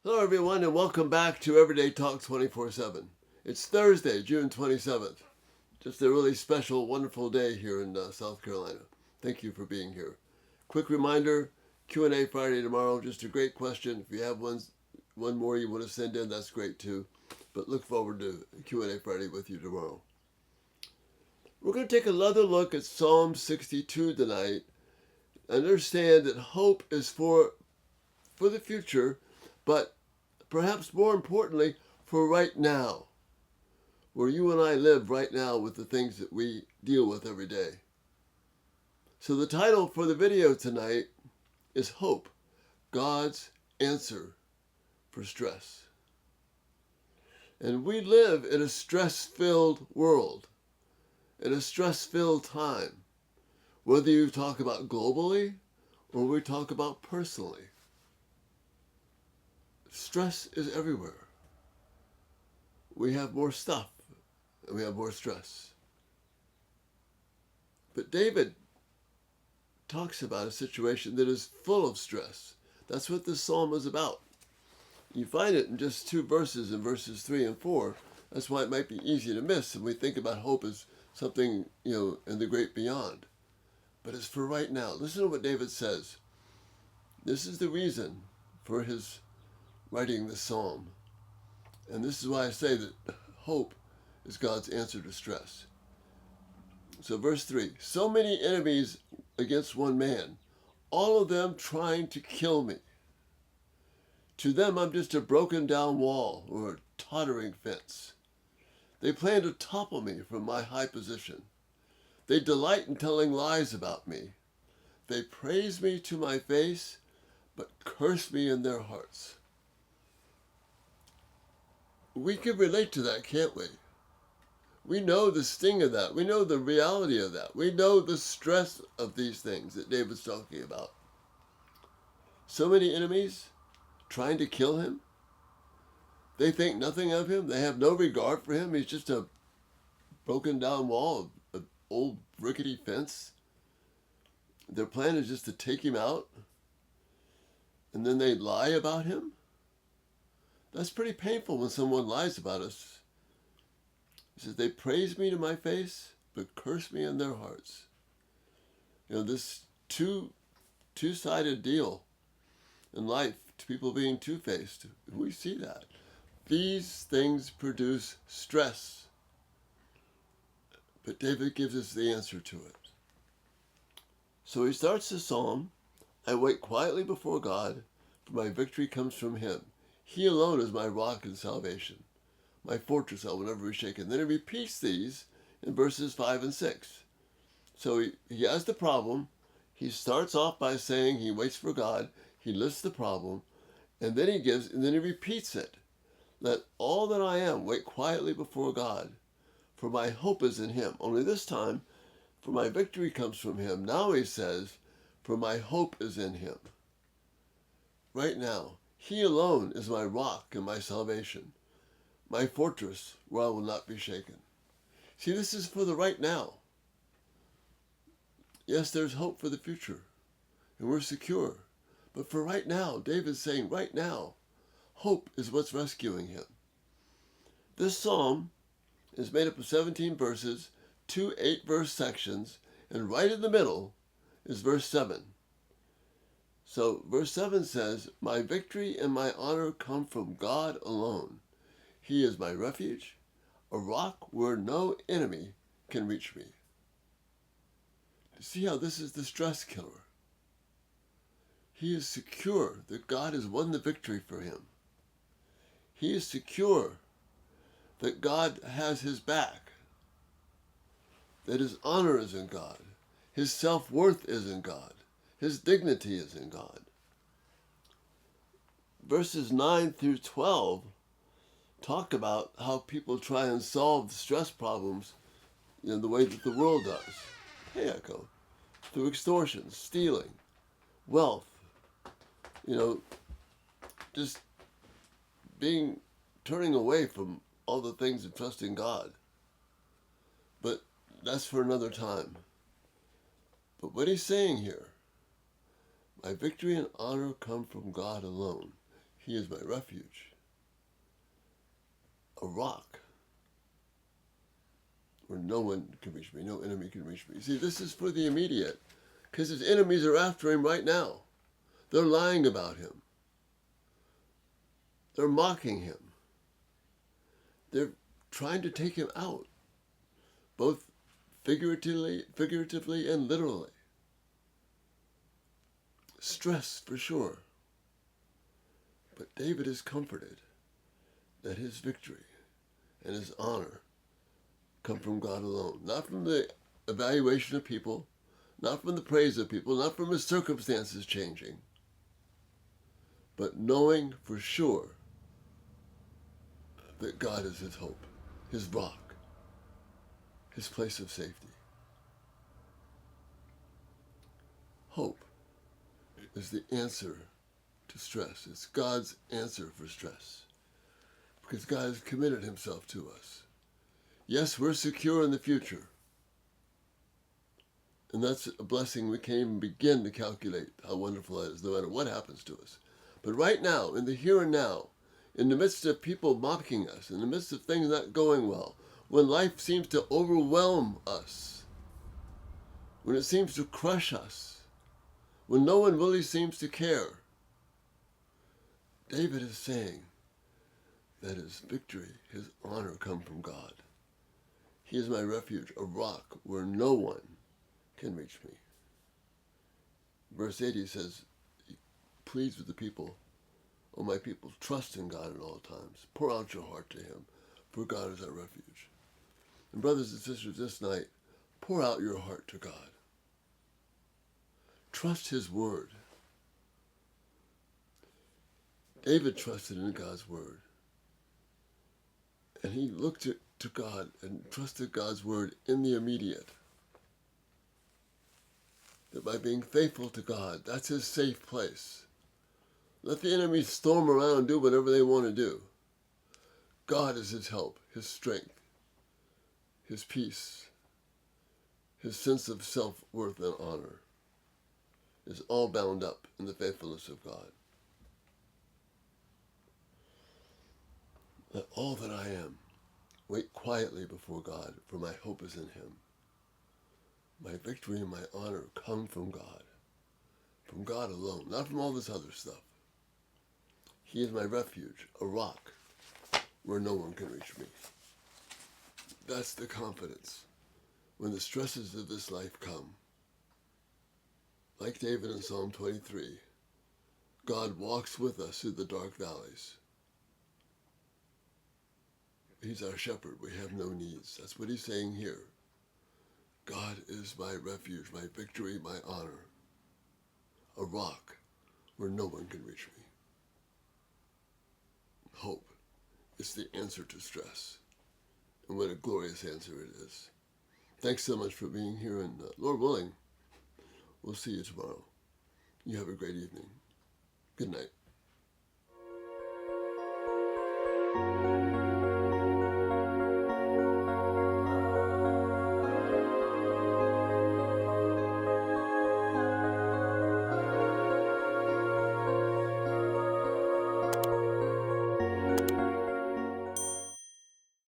Hello, everyone, and welcome back to Everyday Talk 24/7. It's Thursday, June 27th. Just a really special, wonderful day here in South Carolina. Thank you for being here. Quick reminder, Q&A Friday tomorrow. Just a great question. If you have one more you want to send in, that's great too. But look forward to Q&A Friday with you tomorrow. We're going to take another look at Psalm 62 tonight. Understand that hope is for the future, but perhaps more importantly, for right now, where you and I live right now with the things that we deal with every day. So the title for the video tonight is Hope, God's Answer for Stress. And we live in a stress-filled world, in a stress-filled time, whether you talk about globally or we talk about personally. Stress is everywhere. We have more stuff and we have more stress. But David talks about a situation that is full of stress. That's what this psalm is about. You find it in just two verses, in verses 3 and 4. That's why it might be easy to miss, and we think about hope as something, in the great beyond. But it's for right now. Listen to what David says. This is the reason for his writing this psalm. And this is why I say that hope is God's answer to stress. So verse 3, so many enemies against one man, all of them trying to kill me. To them I'm just a broken down wall or a tottering fence. They plan to topple me from my high position. They delight in telling lies about me. They praise me to my face, but curse me in their hearts. We can relate to that, can't we? We know the sting of that. We know the reality of that. We know the stress of these things that David's talking about. So many enemies trying to kill him. They think nothing of him. They have no regard for him. He's just a broken down wall, an old rickety fence. Their plan is just to take him out, and then they lie about him. That's pretty painful when someone lies about us. He says, they praise me to my face, but curse me in their hearts. This two-sided deal in life, to people being two-faced, we see that. These things produce stress. But David gives us the answer to it. So he starts the psalm, I wait quietly before God, for my victory comes from him. He alone is my rock and salvation, my fortress I will never be shaken. Then he repeats these in verses 5 and 6. So he has the problem. He starts off by saying he waits for God. He lists the problem, and then he repeats it. Let all that I am wait quietly before God, for my hope is in him. Only this time, for my victory comes from him. Now he says, for my hope is in him. Right now, he alone is my rock and my salvation, my fortress where I will not be shaken. See, this is for the right now. Yes, there's hope for the future, and we're secure. But for right now, David's saying right now, hope is what's rescuing him. This psalm is made up of 17 verses, 2 8-verse sections, and right in the middle is verse 7. So verse 7 says, my victory and my honor come from God alone. He is my refuge, a rock where no enemy can reach me. See how this is the stress killer. He is secure that God has won the victory for him. He is secure that God has his back, that his honor is in God, his self-worth is in God, his dignity is in God. Verses 9 through 12 talk about how people try and solve stress problems the way that the world does. Hey, Echo. Through extortion, stealing, wealth, just turning away from all the things and trusting God. But that's for another time. But what he's saying here, my victory and honor come from God alone. He is my refuge, a rock where no one can reach me, no enemy can reach me. See, this is for the immediate, because his enemies are after him right now. They're lying about him. They're mocking him. They're trying to take him out, both figuratively and literally. Stress for sure. But David is comforted that his victory and his honor come from God alone, not from the evaluation of people, not from the praise of people, not from his circumstances changing, but knowing for sure that God is his hope, his rock, his place of safety. Hope is the answer to stress. It's God's answer for stress, because God has committed himself to us. Yes, we're secure in the future, and that's a blessing we can't even begin to calculate how wonderful that is, no matter what happens to us. But right now, in the here and now, in the midst of people mocking us, in the midst of things not going well, when life seems to overwhelm us, when it seems to crush us, when no one really seems to care, David is saying that his victory, his honor come from God. He is my refuge, a rock where no one can reach me. Verse 80 says, he pleads with the people, O my people, trust in God at all times. Pour out your heart to him, for God is our refuge. And brothers and sisters, this night, pour out your heart to God. Trust his word. David trusted in God's word. And he looked to God and trusted God's word in the immediate. That by being faithful to God, that's his safe place. Let the enemy storm around and do whatever they want to do. God is his help, his strength, his peace, his sense of self-worth and honor is all bound up in the faithfulness of God. Let all that I am wait quietly before God, for my hope is in him. My victory and my honor come from God alone, not from all this other stuff. He is my refuge, a rock where no one can reach me. That's the confidence when the stresses of this life come. Like David in Psalm 23, God walks with us through the dark valleys. He's our shepherd. We have no needs. That's what he's saying here. God is my refuge, my victory, my honor. A rock where no one can reach me. Hope is the answer to stress. And what a glorious answer it is. Thanks so much for being here, and Lord willing, we'll see you tomorrow. You have a great evening. Good night.